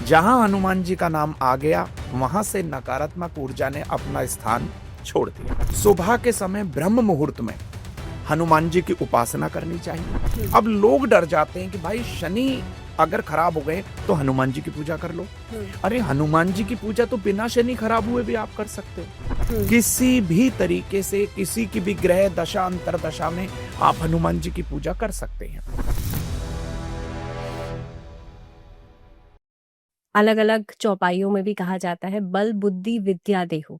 जहां हनुमान जी का नाम आ गया, वहां से नकारात्मक ऊर्जा ने अपना स्थान छोड़ दिया। सुबह के समय ब्रह्म मुहूर्त में हनुमान जी की उपासना करनी चाहिए। अब लोग डर जाते हैं कि भाई शनि अगर खराब हो गए तो हनुमान जी की पूजा कर लो। अरे हनुमान जी की पूजा तो बिना शनि खराब हुए भी आप कर सकते हो। किसी भी तरीके से किसी की भी ग्रह दशा अंतरदशा में आप हनुमान जी की पूजा कर सकते हैं। अलग अलग चौपाइयों में भी कहा जाता है बल बुद्धि विद्या देहु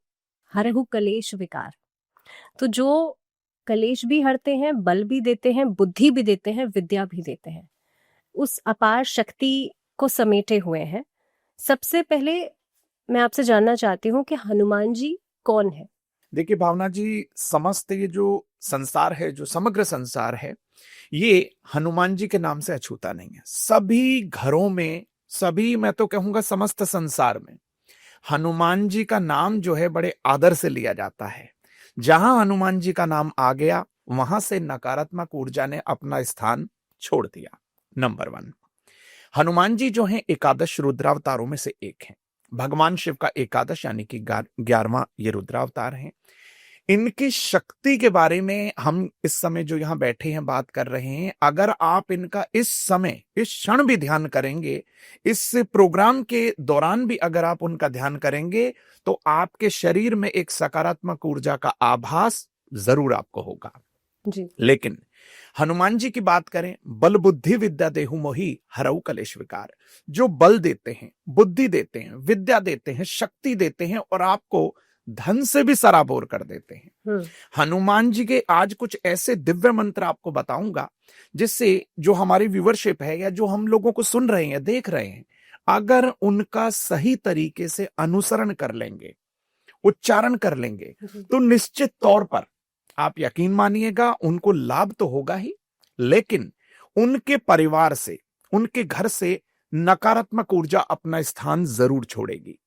हरहु कलेश विकार। तो जो कलेश भी हरते हैं, बल भी देते हैं, बुद्धि भी देते हैं, विद्या भी देते हैं, उस अपार शक्ति को समेटे हुए हैं। सबसे पहले मैं आपसे जानना चाहती हूँ कि हनुमान जी कौन है? देखिए भावना जी, समस्त ये जो संसार है, जो समग्र संसार है, ये हनुमान जी के नाम से अछूता नहीं है। सभी घरों में, सभी मैं तो कहूंगा समस्त संसार में हनुमान जी का नाम जो है बड़े आदर से लिया जाता है। जहां हनुमान जी का नाम आ गया, वहां से नकारात्मक ऊर्जा ने अपना स्थान छोड़ दिया। नंबर 1, हनुमान जी जो हैं एकादश रुद्रावतारों में से एक हैं। भगवान शिव का एकादश यानी कि 11वां ये रुद्रावतार हैं। इनकी शक्ति के बारे में हम इस समय जो यहां बैठे हैं बात कर रहे हैं। अगर आप इनका इस समय इस क्षण भी ध्यान करेंगे, इस प्रोग्राम के दौरान भी अगर आप उनका ध्यान करेंगे, तो आपके शरीर में एक सकारात्मक ऊर्जा का आभास जरूर आपको होगा जी। लेकिन हनुमान जी की बात करें, बल बुद्धि विद्या देहु मोहि हरऊ कलेश विकार। जो बल देते हैं, बुद्धि देते हैं, विद्या देते हैं, शक्ति देते हैं और आपको धन से भी सराबोर कर देते हैं। हनुमान जी के आज कुछ ऐसे दिव्य मंत्र आपको बताऊंगा, जिससे जो हमारी व्यूअरशिप है या जो हम लोगों को सुन रहे हैं, देख रहे हैं, अगर उनका सही तरीके से अनुसरण कर लेंगे, उच्चारण कर लेंगे, तो निश्चित तौर पर आप यकीन मानिएगा उनको लाभ तो होगा ही, लेकिन उनके परिवार से, उनके घर से नकारात्मक ऊर्जा अपना स्थान जरूर छोड़ेगी।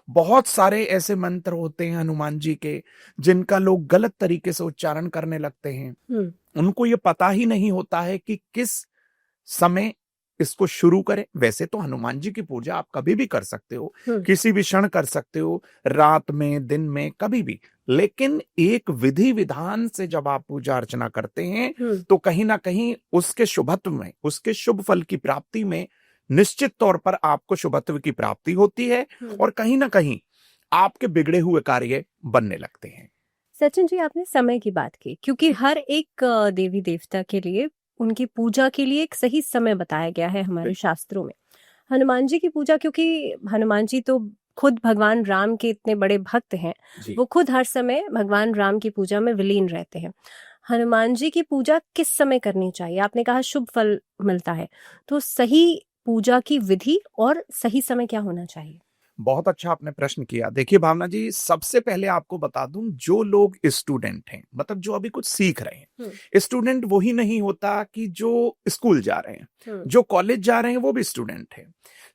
बहुत सारे ऐसे मंत्र होते हैं हनुमान जी के, जिनका लोग गलत तरीके से उच्चारण करने लगते हैं। उनको ये पता ही नहीं होता है कि किस समय इसको शुरू करें। वैसे तो हनुमान जी की पूजा आप कभी भी कर सकते हो, किसी भी क्षण कर सकते हो, रात में, दिन में, कभी भी। लेकिन एक विधि विधान से जब आप पूजा अर्चना करते हैं, तो कहीं ना कहीं उसके शुभत्व में, उसके शुभ फल की प्राप्ति में निश्चित तौर पर आपको शुभत्व की प्राप्ति होती है और कहीं ना कहीं आपके बिगड़े हुए कार्य बनने लगते हैं। सचिन जी, आपने समय की बात की, क्योंकि हर एक देवी देवता के लिए, उनकी पूजा के लिए एक सही समय बताया गया है हमारे शास्त्रों में। हनुमान जी की पूजा, क्योंकि हनुमान जी तो खुद भगवान राम के इतने बड़े भक्त हैं, वो खुद हर समय भगवान राम की पूजा में विलीन रहते हैं। हनुमान जी की पूजा किस समय करनी चाहिए? आपने कहा शुभ फल मिलता है, तो सही पूजा की विधि और सही समय क्या होना चाहिए? बहुत अच्छा आपने प्रश्न किया। देखिए भावना जी, सबसे पहले आपको बता दूं, जो लोग स्टूडेंट हैं, मतलब जो अभी कुछ सीख रहे हैं, स्टूडेंट वही नहीं होता कि जो स्कूल जा रहे हैं, जो कॉलेज जा रहे हैं वो भी स्टूडेंट है,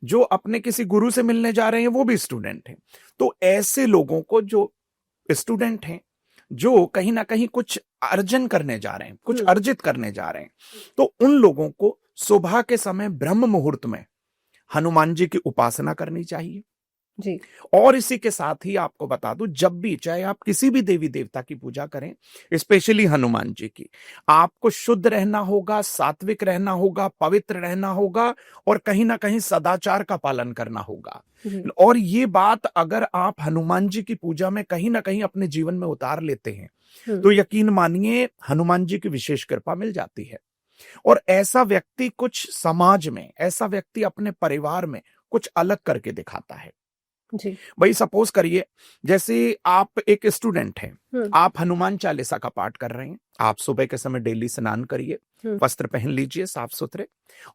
जो अपने किसी गुरु से मिलने जा रहे हैं वो भी स्टूडेंट है। तो ऐसे लोगों को, जो स्टूडेंट हैं, जो कहीं ना कहीं कुछ अर्जन करने जा रहे हैं, कुछ अर्जित करने जा रहे हैं, तो उन लोगों को सुबह के समय ब्रह्म मुहूर्त में हनुमान जी की उपासना करनी चाहिए जी। और इसी के साथ ही आपको बता दूं, जब भी चाहे आप किसी भी देवी देवता की पूजा करें, स्पेशली हनुमान जी की, आपको शुद्ध रहना होगा, सात्विक रहना होगा, पवित्र रहना होगा और कहीं ना कहीं सदाचार का पालन करना होगा। और ये बात अगर आप हनुमान जी की पूजा में कहीं ना कहीं अपने जीवन में उतार लेते हैं, तो यकीन मानिए हनुमान जी की विशेष कृपा मिल जाती है। और ऐसा व्यक्ति कुछ समाज में, ऐसा व्यक्ति अपने परिवार में कुछ अलग करके दिखाता है। जी। भाई सपोज करिए, जैसे आप एक स्टूडेंट हैं, आप हनुमान चालीसा का पाठ कर रहे हैं, आप सुबह के समय डेली स्नान करिए, वस्त्र पहन लीजिए साफ सुथरे,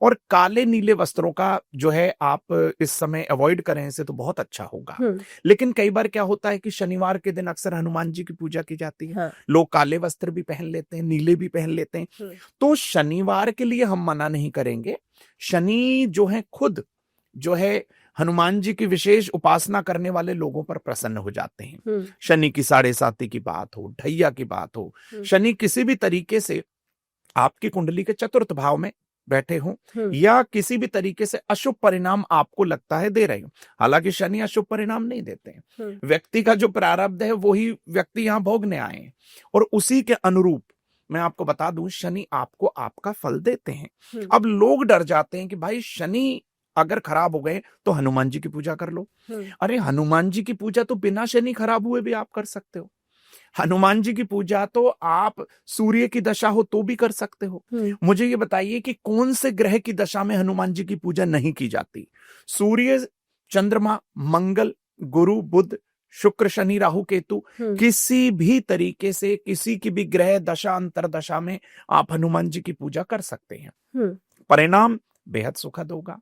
और काले नीले वस्त्रों का जो है आप इस समय अवॉइड करें, इसे तो बहुत अच्छा होगा। लेकिन कई बार क्या होता है कि शनिवार के दिन अक्सर हनुमान जी की पूजा की जाती है, लोग काले वस्त्र भी पहन लेते हैं, नीले भी पहन लेते हैं। तो शनिवार के लिए हम मना नहीं करेंगे। शनि जो है खुद जो है हनुमान जी की विशेष उपासना करने वाले लोगों पर प्रसन्न हो जाते हैं। शनि की 7.5 की बात हो, ढैया की बात हो, शनि किसी भी तरीके से आपकी कुंडली के चतुर्थ भाव में बैठे हो या किसी भी तरीके से अशुभ परिणाम आपको लगता है दे रहे हो। हालांकि शनि अशुभ परिणाम नहीं देते हैं, व्यक्ति का जो प्रारब्ध है वही व्यक्ति यहां भोगने आए हैं और उसी के अनुरूप मैं आपको बता दूं शनि आपको आपका फल देते हैं। अब लोग डर जाते हैं कि भाई शनि अगर खराब हो गए तो हनुमान जी की पूजा कर लो। अरे हनुमान जी की पूजा तो बिना शनि खराब हुए भी आप कर सकते हो। हनुमान जी की पूजा तो आप सूर्य की दशा हो तो भी कर सकते हो। मुझे ये बताइए कि कौन से ग्रह की दशा में हनुमान जी की पूजा नहीं की जाती? सूर्य, चंद्रमा, मंगल, गुरु, बुध, शुक्र, शनि, राहु, केतु, किसी भी तरीके से किसी की भी ग्रह दशा अंतर दशा में आप हनुमान जी की पूजा कर सकते हैं। परिणाम बेहद सुखद होगा।